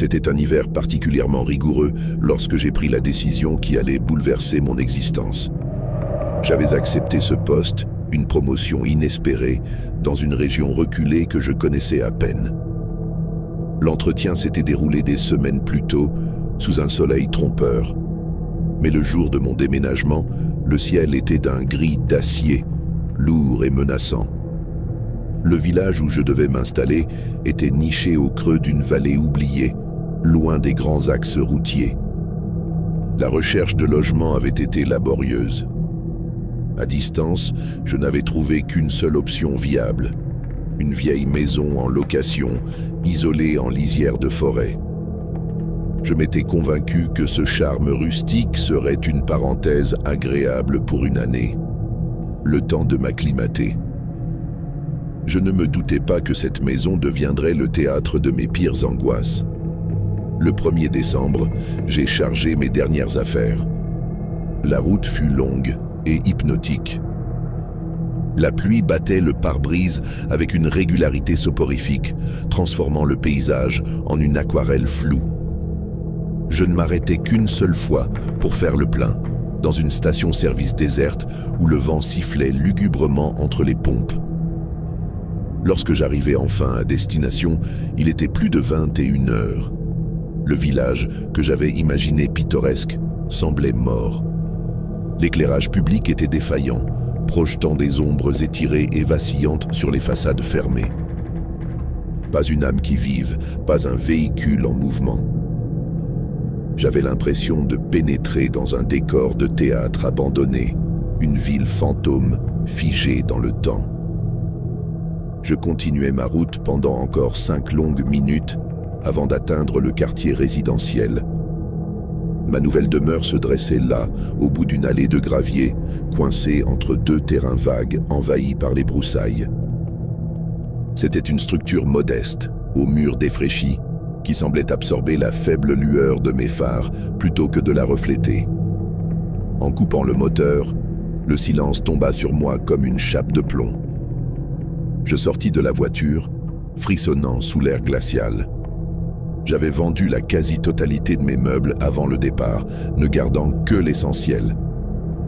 C'était un hiver particulièrement rigoureux lorsque j'ai pris la décision qui allait bouleverser mon existence. J'avais accepté ce poste, une promotion inespérée, dans une région reculée que je connaissais à peine. L'entretien s'était déroulé des semaines plus tôt, sous un soleil trompeur. Mais le jour de mon déménagement, le ciel était d'un gris d'acier, lourd et menaçant. Le village où je devais m'installer était niché au creux d'une vallée oubliée, loin des grands axes routiers. La recherche de logement avait été laborieuse. À distance, je n'avais trouvé qu'une seule option viable, une vieille maison en location, isolée en lisière de forêt. Je m'étais convaincu que ce charme rustique serait une parenthèse agréable pour une année, le temps de m'acclimater. Je ne me doutais pas que cette maison deviendrait le théâtre de mes pires angoisses. Le 1er décembre, j'ai chargé mes dernières affaires. La route fut longue et hypnotique. La pluie battait le pare-brise avec une régularité soporifique, transformant le paysage en une aquarelle floue. Je ne m'arrêtais qu'une seule fois pour faire le plein, dans une station-service déserte où le vent sifflait lugubrement entre les pompes. Lorsque j'arrivais enfin à destination, il était plus de 21 heures. Le village, que j'avais imaginé pittoresque, semblait mort. L'éclairage public était défaillant, projetant des ombres étirées et vacillantes sur les façades fermées. Pas une âme qui vive, pas un véhicule en mouvement. J'avais l'impression de pénétrer dans un décor de théâtre abandonné, une ville fantôme figée dans le temps. Je continuai ma route pendant encore 5 longues minutes avant d'atteindre le quartier résidentiel. Ma nouvelle demeure se dressait là, au bout d'une allée de gravier, coincée entre 2 terrains vagues envahis par les broussailles. C'était une structure modeste, aux murs défraîchis, qui semblait absorber la faible lueur de mes phares plutôt que de la refléter. En coupant le moteur, le silence tomba sur moi comme une chape de plomb. Je sortis de la voiture, frissonnant sous l'air glacial. J'avais vendu la quasi-totalité de mes meubles avant le départ, ne gardant que l'essentiel.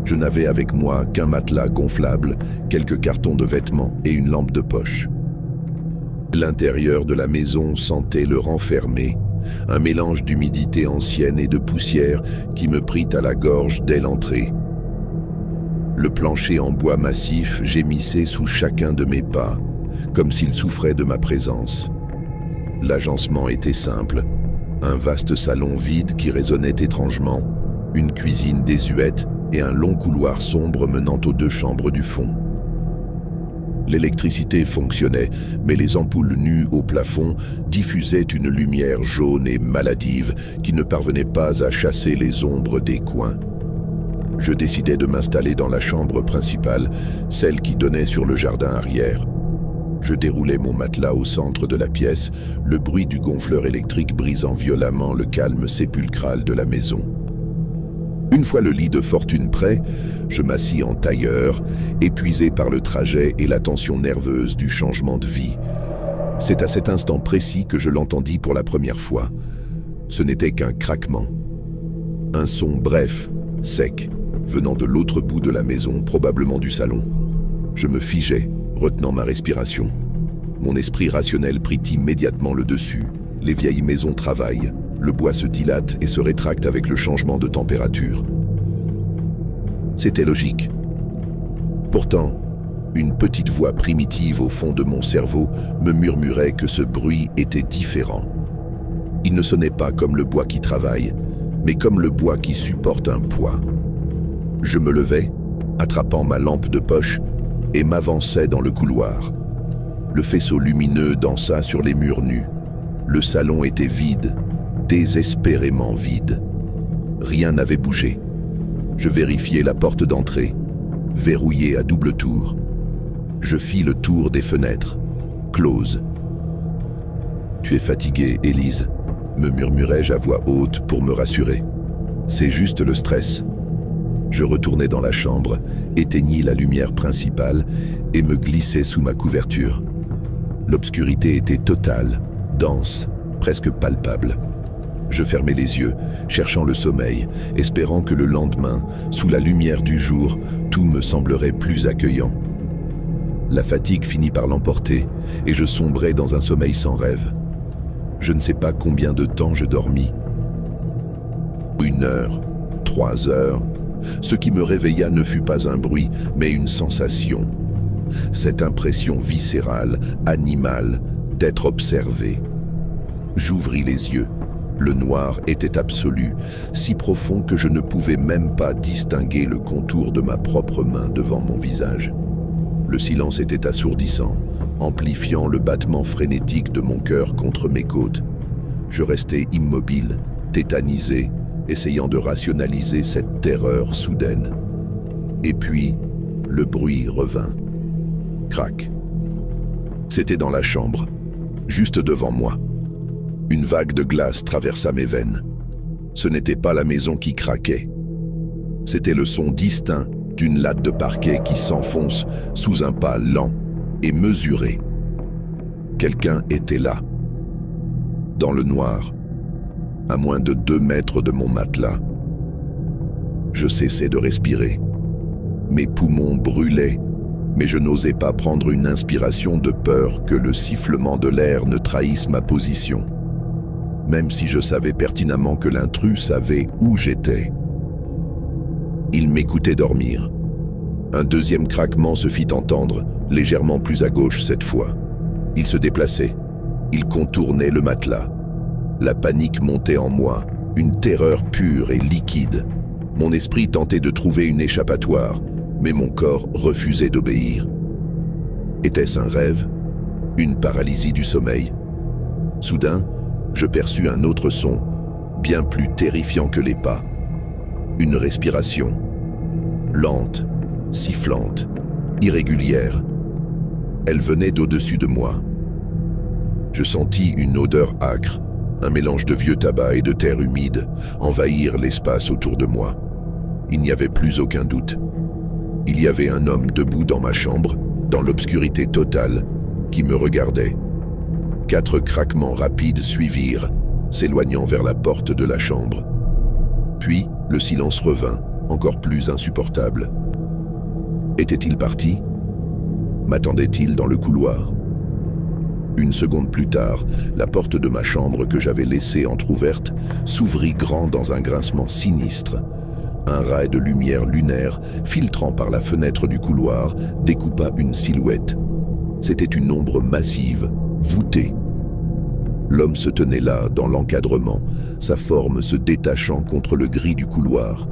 Je n'avais avec moi qu'un matelas gonflable, quelques cartons de vêtements et une lampe de poche. L'intérieur de la maison sentait le renfermé, un mélange d'humidité ancienne et de poussière qui me prit à la gorge dès l'entrée. Le plancher en bois massif gémissait sous chacun de mes pas, comme s'il souffrait de ma présence. L'agencement était simple, un vaste salon vide qui résonnait étrangement, une cuisine désuète et un long couloir sombre menant aux 2 chambres du fond. L'électricité fonctionnait, mais les ampoules nues au plafond diffusaient une lumière jaune et maladive qui ne parvenait pas à chasser les ombres des coins. Je décidai de m'installer dans la chambre principale, celle qui donnait sur le jardin arrière. Je déroulai mon matelas au centre de la pièce, le bruit du gonfleur électrique brisant violemment le calme sépulcral de la maison. Une fois le lit de fortune prêt, je m'assis en tailleur, épuisé par le trajet et la tension nerveuse du changement de vie. C'est à cet instant précis que je l'entendis pour la première fois. Ce n'était qu'un craquement. Un son bref, sec, venant de l'autre bout de la maison, probablement du salon. Je me figeai, retenant ma respiration. Mon esprit rationnel prit immédiatement le dessus. Les vieilles maisons travaillent. Le bois se dilate et se rétracte avec le changement de température. C'était logique. Pourtant, une petite voix primitive au fond de mon cerveau me murmurait que ce bruit était différent. Il ne sonnait pas comme le bois qui travaille, mais comme le bois qui supporte un poids. Je me levai, attrapant ma lampe de poche, et m'avançai dans le couloir. Le faisceau lumineux dansa sur les murs nus. Le salon était vide, désespérément vide. Rien n'avait bougé. Je vérifiai la porte d'entrée, verrouillée à double tour. Je fis le tour des fenêtres, close. « Tu es fatiguée, Élise », me murmurai-je à voix haute pour me rassurer. « C'est juste le stress. » Je retournai dans la chambre, éteignis la lumière principale et me glissai sous ma couverture. L'obscurité était totale, dense, presque palpable. Je fermais les yeux, cherchant le sommeil, espérant que le lendemain, sous la lumière du jour, tout me semblerait plus accueillant. La fatigue finit par l'emporter et je sombrais dans un sommeil sans rêve. Je ne sais pas combien de temps je dormis. 1 heure, 3 heures. Ce qui me réveilla ne fut pas un bruit, mais une sensation. Cette impression viscérale, animale, d'être observé. J'ouvris les yeux. Le noir était absolu, si profond que je ne pouvais même pas distinguer le contour de ma propre main devant mon visage. Le silence était assourdissant, amplifiant le battement frénétique de mon cœur contre mes côtes. Je restais immobile, tétanisé, essayant de rationaliser cette terreur soudaine. Et puis, le bruit revint. Crac. C'était dans la chambre, juste devant moi. Une vague de glace traversa mes veines. Ce n'était pas la maison qui craquait. C'était le son distinct d'une latte de parquet qui s'enfonce sous un pas lent et mesuré. Quelqu'un était là, dans le noir, à moins de 2 mètres de mon matelas. Je cessais de respirer. Mes poumons brûlaient, mais je n'osais pas prendre une inspiration de peur que le sifflement de l'air ne trahisse ma position. Même si je savais pertinemment que l'intrus savait où j'étais. Il m'écoutait dormir. Un deuxième craquement se fit entendre, légèrement plus à gauche cette fois. Il se déplaçait. Il contournait le matelas. La panique montait en moi, une terreur pure et liquide. Mon esprit tentait de trouver une échappatoire, mais mon corps refusait d'obéir. Était-ce un rêve? Une paralysie du sommeil? Soudain, je perçus un autre son, bien plus terrifiant que les pas. Une respiration, lente, sifflante, irrégulière. Elle venait d'au-dessus de moi. Je sentis une odeur âcre, un mélange de vieux tabac et de terre humide, envahir l'espace autour de moi. Il n'y avait plus aucun doute. Il y avait un homme debout dans ma chambre, dans l'obscurité totale, qui me regardait. 4 craquements rapides suivirent, s'éloignant vers la porte de la chambre. Puis, le silence revint, encore plus insupportable. Était-il parti? M'attendait-il dans le couloir? 1 seconde plus tard, la porte de ma chambre que j'avais laissée entr'ouverte s'ouvrit grand dans un grincement sinistre. Un ray de lumière lunaire, filtrant par la fenêtre du couloir, découpa une silhouette. C'était une ombre massive, voûtée. L'homme se tenait là, dans l'encadrement, sa forme se détachant contre le gris du couloir.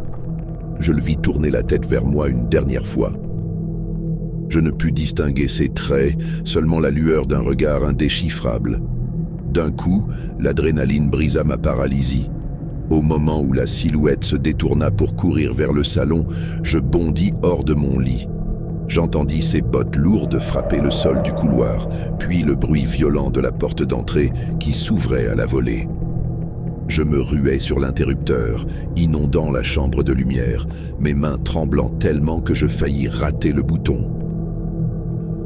Je le vis tourner la tête vers moi une dernière fois. Je ne pus distinguer ses traits, seulement la lueur d'un regard indéchiffrable. D'un coup, l'adrénaline brisa ma paralysie. Au moment où la silhouette se détourna pour courir vers le salon, je bondis hors de mon lit. J'entendis ses bottes lourdes frapper le sol du couloir, puis le bruit violent de la porte d'entrée qui s'ouvrait à la volée. Je me ruais sur l'interrupteur, inondant la chambre de lumière, mes mains tremblant tellement que je faillis rater le bouton.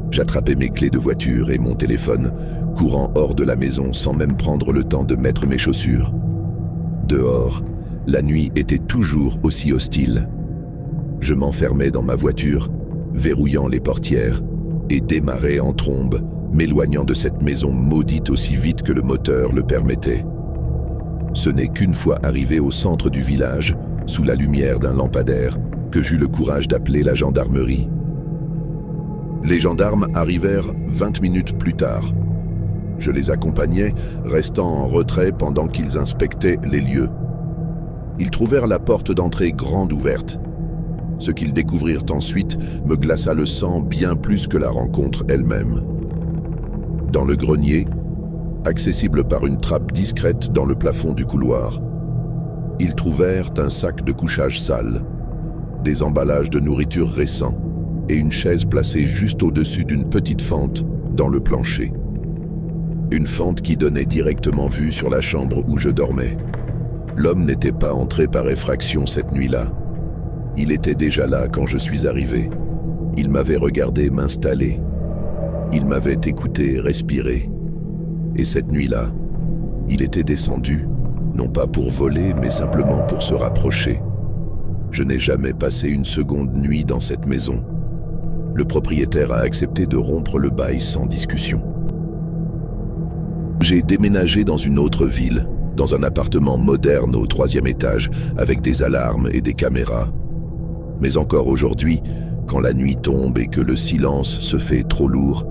J'attrapai mes clés de voiture et mon téléphone, courant hors de la maison sans même prendre le temps de mettre mes chaussures. Dehors, la nuit était toujours aussi hostile. Je m'enfermais dans ma voiture, verrouillant les portières, et démarrai en trombe, m'éloignant de cette maison maudite aussi vite que le moteur le permettait. Ce n'est qu'une fois arrivé au centre du village, sous la lumière d'un lampadaire, que j'eus le courage d'appeler la gendarmerie. Les gendarmes arrivèrent 20 minutes plus tard. Je les accompagnais, restant en retrait pendant qu'ils inspectaient les lieux. Ils trouvèrent la porte d'entrée grande ouverte. Ce qu'ils découvrirent ensuite me glaça le sang bien plus que la rencontre elle-même. Dans le grenier, accessible par une trappe discrète dans le plafond du couloir, ils trouvèrent un sac de couchage sale, des emballages de nourriture récents et une chaise placée juste au-dessus d'une petite fente dans le plancher. Une fente qui donnait directement vue sur la chambre où je dormais. L'homme n'était pas entré par effraction cette nuit-là. Il était déjà là quand je suis arrivé. Il m'avait regardé m'installer. Il m'avait écouté respirer. Et cette nuit-là, il était descendu, non pas pour voler, mais simplement pour se rapprocher. Je n'ai jamais passé une seconde nuit dans cette maison. Le propriétaire a accepté de rompre le bail sans discussion. J'ai déménagé dans une autre ville, dans un appartement moderne au 3e étage, avec des alarmes et des caméras. Mais encore aujourd'hui, quand la nuit tombe et que le silence se fait trop lourd,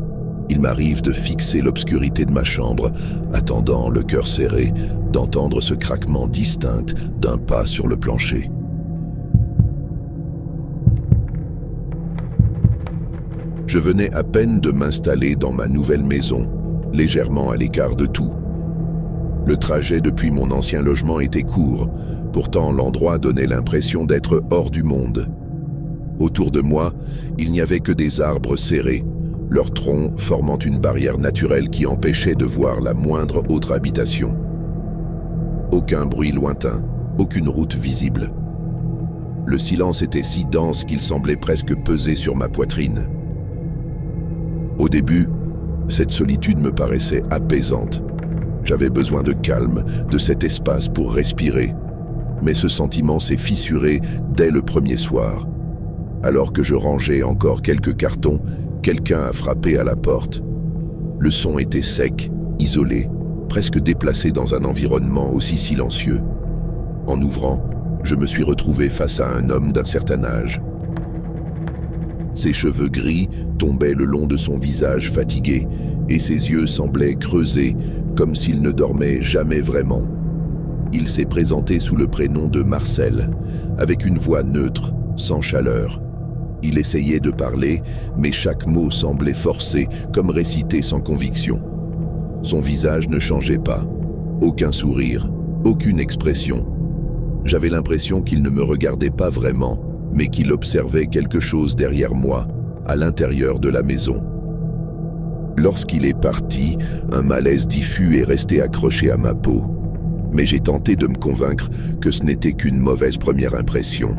il m'arrive de fixer l'obscurité de ma chambre, attendant, le cœur serré, d'entendre ce craquement distinct d'un pas sur le plancher. Je venais à peine de m'installer dans ma nouvelle maison, légèrement à l'écart de tout. Le trajet depuis mon ancien logement était court, pourtant l'endroit donnait l'impression d'être hors du monde. Autour de moi, il n'y avait que des arbres serrés, leurs troncs formant une barrière naturelle qui empêchait de voir la moindre autre habitation. Aucun bruit lointain, aucune route visible. Le silence était si dense qu'il semblait presque peser sur ma poitrine. Au début, cette solitude me paraissait apaisante. J'avais besoin de calme, de cet espace pour respirer. Mais ce sentiment s'est fissuré dès le premier soir. Alors que je rangeais encore quelques cartons, quelqu'un a frappé à la porte. Le son était sec, isolé, presque déplacé dans un environnement aussi silencieux. En ouvrant, je me suis retrouvé face à un homme d'un certain âge. Ses cheveux gris tombaient le long de son visage fatigué et ses yeux semblaient creusés, comme s'il ne dormait jamais vraiment. Il s'est présenté sous le prénom de Marcel, avec une voix neutre, sans chaleur. Il essayait de parler, mais chaque mot semblait forcé, comme récité sans conviction. Son visage ne changeait pas, aucun sourire, aucune expression. J'avais l'impression qu'il ne me regardait pas vraiment, mais qu'il observait quelque chose derrière moi, à l'intérieur de la maison. Lorsqu'il est parti, un malaise diffus est resté accroché à ma peau. Mais j'ai tenté de me convaincre que ce n'était qu'une mauvaise première impression.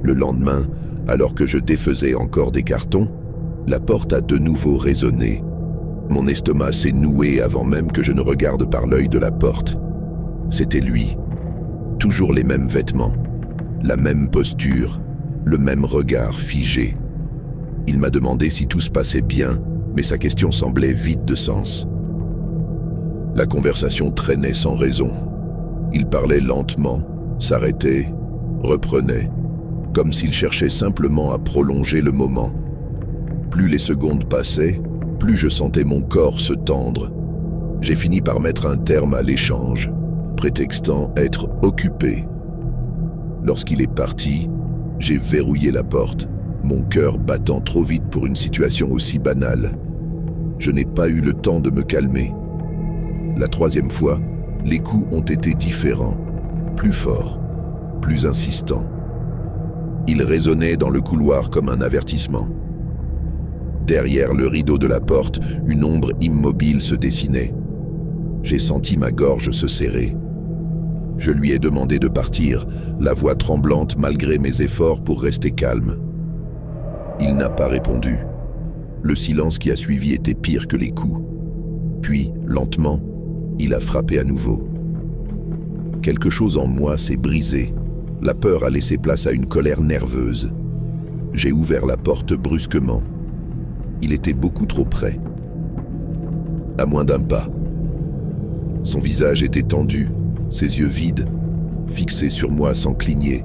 Le lendemain, alors que je défaisais encore des cartons, la porte a de nouveau résonné. Mon estomac s'est noué avant même que je ne regarde par l'œil de la porte. C'était lui. Toujours les mêmes vêtements, la même posture, le même regard figé. Il m'a demandé si tout se passait bien, mais sa question semblait vide de sens. La conversation traînait sans raison. Il parlait lentement, s'arrêtait, reprenait, comme s'il cherchait simplement à prolonger le moment. Plus les secondes passaient, plus je sentais mon corps se tendre. J'ai fini par mettre un terme à l'échange, prétextant être occupé. Lorsqu'il est parti, j'ai verrouillé la porte, mon cœur battant trop vite pour une situation aussi banale. Je n'ai pas eu le temps de me calmer. La troisième fois, les coups ont été différents, plus forts, plus insistants. Ils résonnaient dans le couloir comme un avertissement. Derrière le rideau de la porte, une ombre immobile se dessinait. J'ai senti ma gorge se serrer. Je lui ai demandé de partir, la voix tremblante malgré mes efforts pour rester calme. Il n'a pas répondu. Le silence qui a suivi était pire que les coups. Puis, lentement, il a frappé à nouveau. Quelque chose en moi s'est brisé. La peur a laissé place à une colère nerveuse. J'ai ouvert la porte brusquement. Il était beaucoup trop près. À moins d'un pas. Son visage était tendu, ses yeux vides, fixés sur moi sans cligner.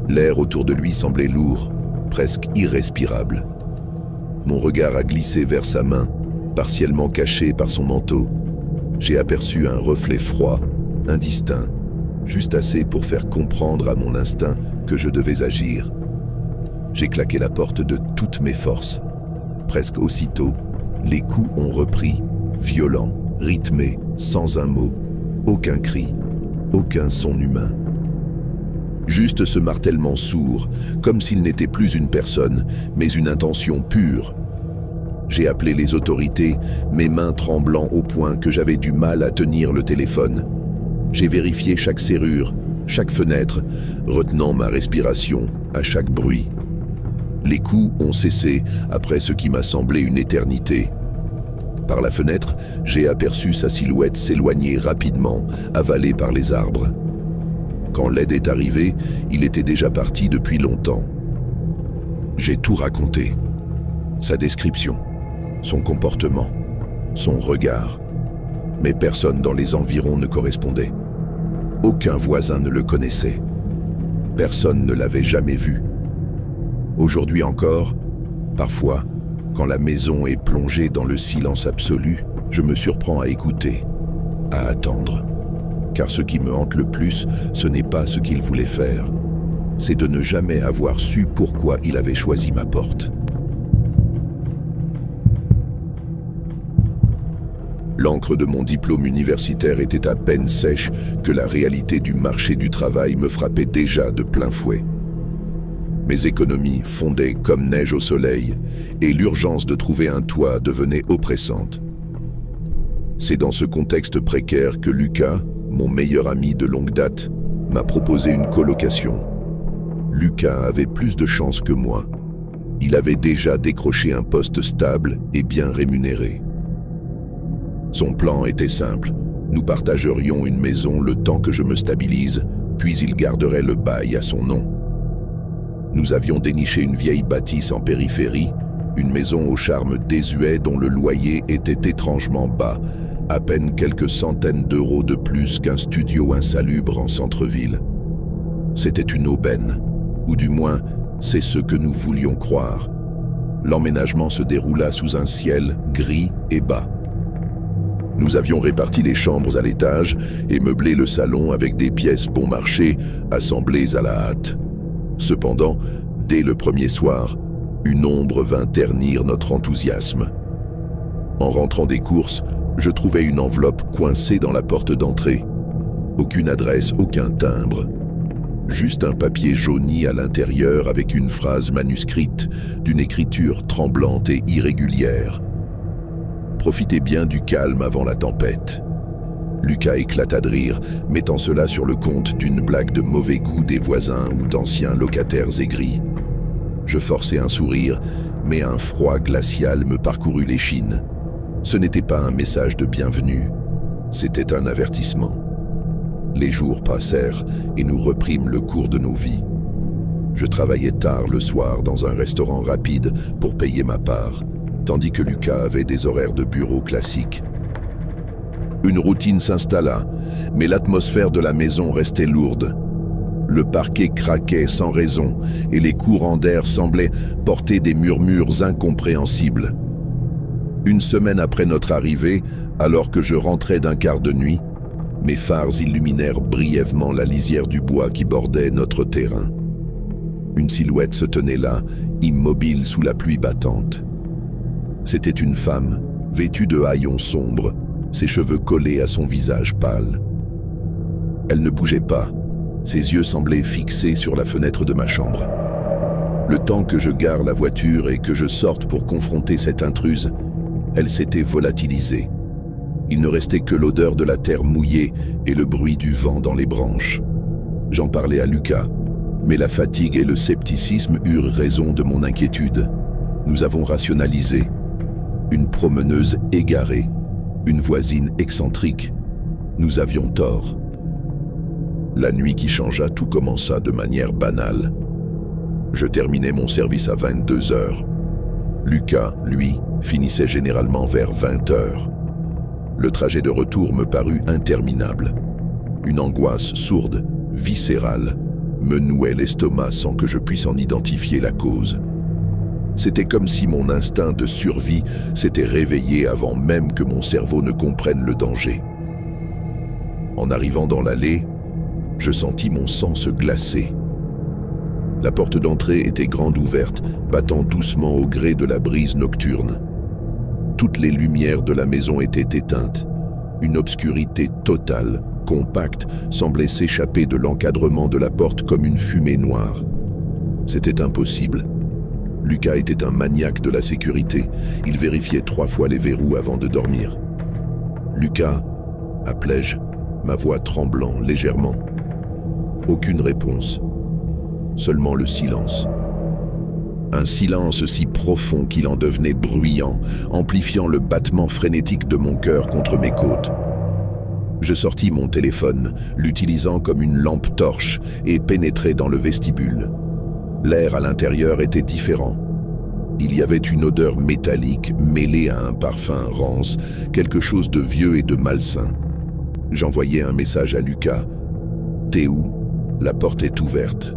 L'air autour de lui semblait lourd, presque irrespirable. Mon regard a glissé vers sa main, partiellement cachée par son manteau. J'ai aperçu un reflet froid, indistinct, juste assez pour faire comprendre à mon instinct que je devais agir. J'ai claqué la porte de toutes mes forces. Presque aussitôt, les coups ont repris, violents, rythmés, sans un mot, aucun cri, aucun son humain. Juste ce martèlement sourd, comme s'il n'était plus une personne, mais une intention pure. J'ai appelé les autorités, mes mains tremblant au point que j'avais du mal à tenir le téléphone. J'ai vérifié chaque serrure, chaque fenêtre, retenant ma respiration à chaque bruit. Les coups ont cessé après ce qui m'a semblé une éternité. Par la fenêtre, j'ai aperçu sa silhouette s'éloigner rapidement, avalée par les arbres. Quand l'aide est arrivée, il était déjà parti depuis longtemps. J'ai tout raconté. Sa description, son comportement, son regard. Mais personne dans les environs ne correspondait. Aucun voisin ne le connaissait. Personne ne l'avait jamais vu. Aujourd'hui encore, parfois, quand la maison est plongée dans le silence absolu, je me surprends à écouter, à attendre. Car ce qui me hante le plus, ce n'est pas ce qu'il voulait faire. C'est de ne jamais avoir su pourquoi il avait choisi ma porte. L'encre de mon diplôme universitaire était à peine sèche que la réalité du marché du travail me frappait déjà de plein fouet. Mes économies fondaient comme neige au soleil et l'urgence de trouver un toit devenait oppressante. C'est dans ce contexte précaire que Lucas, mon meilleur ami de longue date, m'a proposé une colocation. Lucas avait plus de chance que moi. Il avait déjà décroché un poste stable et bien rémunéré. Son plan était simple. Nous partagerions une maison le temps que je me stabilise, puis il garderait le bail à son nom. Nous avions déniché une vieille bâtisse en périphérie, une maison au charme désuet dont le loyer était étrangement bas, à peine quelques centaines d'euros de plus qu'un studio insalubre en centre-ville. C'était une aubaine, ou du moins, c'est ce que nous voulions croire. L'emménagement se déroula sous un ciel gris et bas. Nous avions réparti les chambres à l'étage et meublé le salon avec des pièces bon marché, assemblées à la hâte. Cependant, dès le premier soir, une ombre vint ternir notre enthousiasme. En rentrant des courses, je trouvai une enveloppe coincée dans la porte d'entrée. Aucune adresse, aucun timbre. Juste un papier jauni à l'intérieur avec une phrase manuscrite, d'une écriture tremblante et irrégulière. Profitez bien du calme avant la tempête. Lucas éclata de rire, mettant cela sur le compte d'une blague de mauvais goût des voisins ou d'anciens locataires aigris. Je forçai un sourire, mais un froid glacial me parcourut l'échine. Ce n'était pas un message de bienvenue, c'était un avertissement. Les jours passèrent et nous reprîmes le cours de nos vies. Je travaillais tard le soir dans un restaurant rapide pour payer ma part, tandis que Lucas avait des horaires de bureau classiques. Une routine s'installa, mais l'atmosphère de la maison restait lourde. Le parquet craquait sans raison et les courants d'air semblaient porter des murmures incompréhensibles. Une semaine après notre arrivée, alors que je rentrais d'un quart de nuit, mes phares illuminèrent brièvement la lisière du bois qui bordait notre terrain. Une silhouette se tenait là, immobile sous la pluie battante. C'était une femme, vêtue de haillons sombres, ses cheveux collés à son visage pâle. Elle ne bougeait pas, ses yeux semblaient fixés sur la fenêtre de ma chambre. Le temps que je gare la voiture et que je sorte pour confronter cette intruse, elle s'était volatilisée. Il ne restait que l'odeur de la terre mouillée et le bruit du vent dans les branches. J'en parlais à Lucas, mais la fatigue et le scepticisme eurent raison de mon inquiétude. Nous avons rationalisé. Une promeneuse égarée, une voisine excentrique. Nous avions tort. La nuit qui changea, tout commença de manière banale. Je terminais mon service à 22h. Lucas, lui, finissait généralement vers 20h. Le trajet de retour me parut interminable. Une angoisse sourde, viscérale, me nouait l'estomac sans que je puisse en identifier la cause. C'était comme si mon instinct de survie s'était réveillé avant même que mon cerveau ne comprenne le danger. En arrivant dans l'allée, je sentis mon sang se glacer. La porte d'entrée était grande ouverte, battant doucement au gré de la brise nocturne. Toutes les lumières de la maison étaient éteintes. Une obscurité totale, compacte, semblait s'échapper de l'encadrement de la porte comme une fumée noire. C'était impossible. Lucas était un maniaque de la sécurité. Il vérifiait 3 fois les verrous avant de dormir. « Lucas » appelai-je, ma voix tremblant légèrement. Aucune réponse. Seulement le silence. Un silence si profond qu'il en devenait bruyant, amplifiant le battement frénétique de mon cœur contre mes côtes. Je sortis mon téléphone, l'utilisant comme une lampe torche, et pénétrai dans le vestibule. L'air à l'intérieur était différent. Il y avait une odeur métallique mêlée à un parfum rance, quelque chose de vieux et de malsain. J'envoyai un message à Lucas. « T'es où ? La porte est ouverte. »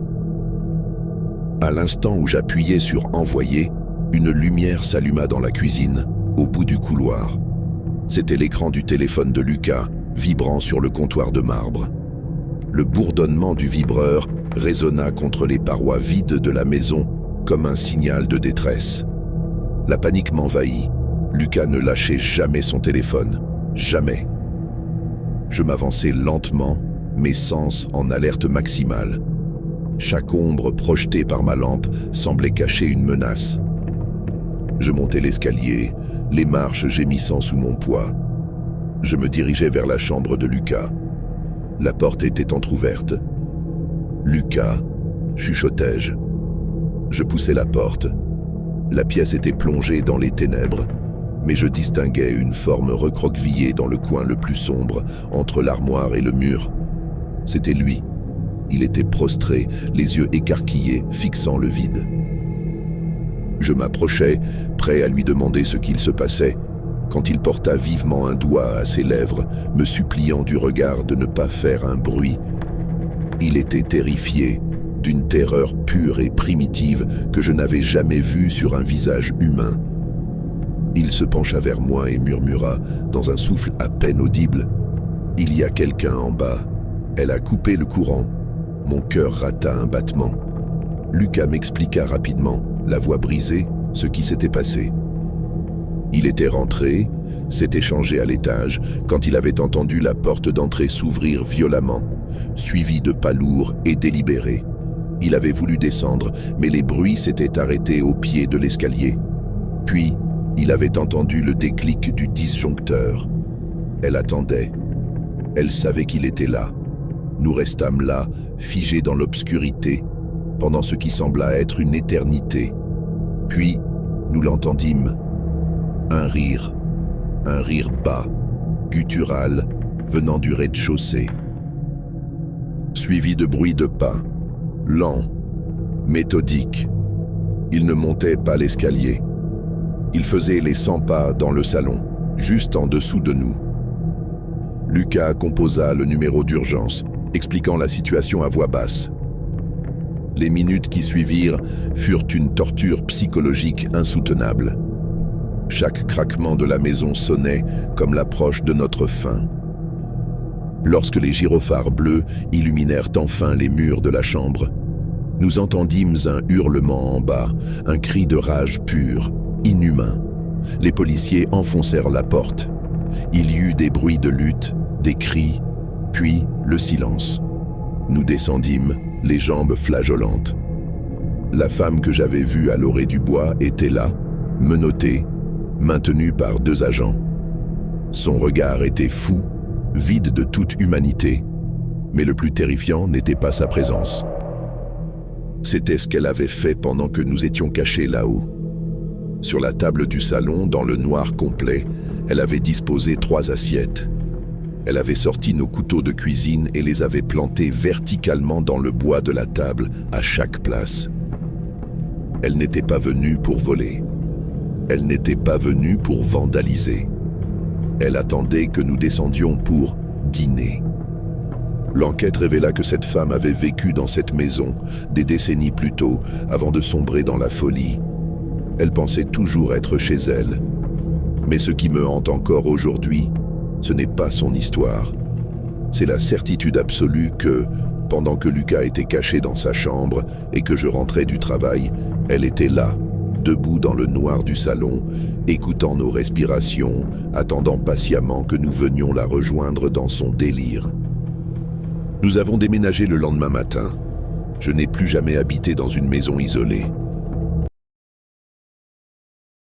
À l'instant où j'appuyais sur « Envoyer », une lumière s'alluma dans la cuisine, au bout du couloir. C'était l'écran du téléphone de Lucas, vibrant sur le comptoir de marbre. Le bourdonnement du vibreur résonna contre les parois vides de la maison comme un signal de détresse. La panique m'envahit. Lucas ne lâchait jamais son téléphone. Jamais. Je m'avançais lentement, mes sens en alerte maximale. Chaque ombre projetée par ma lampe semblait cacher une menace. Je montais l'escalier, les marches gémissant sous mon poids. Je me dirigeais vers la chambre de Lucas. La porte était entr'ouverte. « Lucas » chuchotai-je. Je poussai la porte. La pièce était plongée dans les ténèbres, mais je distinguais une forme recroquevillée dans le coin le plus sombre, entre l'armoire et le mur. C'était lui. Il était prostré, les yeux écarquillés, fixant le vide. Je m'approchai, prêt à lui demander ce qu'il se passait, quand il porta vivement un doigt à ses lèvres, me suppliant du regard de ne pas faire un bruit. Il était terrifié, d'une terreur pure et primitive que je n'avais jamais vue sur un visage humain. Il se pencha vers moi et murmura, dans un souffle à peine audible, « Il y a quelqu'un en bas. Elle a coupé le courant. » Mon cœur rata un battement. Lucas m'expliqua rapidement, la voix brisée, ce qui s'était passé. Il était rentré, s'était changé à l'étage, quand il avait entendu la porte d'entrée s'ouvrir violemment, suivie de pas lourds et délibérés. Il avait voulu descendre, mais les bruits s'étaient arrêtés au pied de l'escalier. Puis, il avait entendu le déclic du disjoncteur. Elle attendait. Elle savait qu'il était là. Nous restâmes là, figés dans l'obscurité, pendant ce qui sembla être une éternité. Puis, nous l'entendîmes. Un rire bas, guttural, venant du rez-de-chaussée. Suivi de bruits de pas, lents, méthodiques. Il ne montait pas l'escalier. Il faisait les 100 pas dans le salon, juste en dessous de nous. Lucas composa le numéro d'urgence, expliquant la situation à voix basse. Les minutes qui suivirent furent une torture psychologique insoutenable. Chaque craquement de la maison sonnait comme l'approche de notre fin. Lorsque les gyrophares bleus illuminèrent enfin les murs de la chambre, nous entendîmes un hurlement en bas, un cri de rage pure, inhumain. Les policiers enfoncèrent la porte. Il y eut des bruits de lutte, des cris, puis le silence. Nous descendîmes, les jambes flageolantes. La femme que j'avais vue à l'orée du bois était là, menottée, maintenue par 2 agents. Son regard était fou, vide de toute humanité, mais le plus terrifiant n'était pas sa présence. C'était ce qu'elle avait fait pendant que nous étions cachés là-haut. Sur la table du salon, dans le noir complet, elle avait disposé 3 assiettes. Elle avait sorti nos couteaux de cuisine et les avait plantés verticalement dans le bois de la table, à chaque place. Elle n'était pas venue pour voler. Elle n'était pas venue pour vandaliser. Elle attendait que nous descendions pour dîner. L'enquête révéla que cette femme avait vécu dans cette maison des décennies plus tôt, avant de sombrer dans la folie. Elle pensait toujours être chez elle. Mais ce qui me hante encore aujourd'hui, ce n'est pas son histoire. C'est la certitude absolue que, pendant que Lucas était caché dans sa chambre et que je rentrais du travail, elle était là, debout dans le noir du salon, écoutant nos respirations, attendant patiemment que nous venions la rejoindre dans son délire. Nous avons déménagé le lendemain matin. Je n'ai plus jamais habité dans une maison isolée.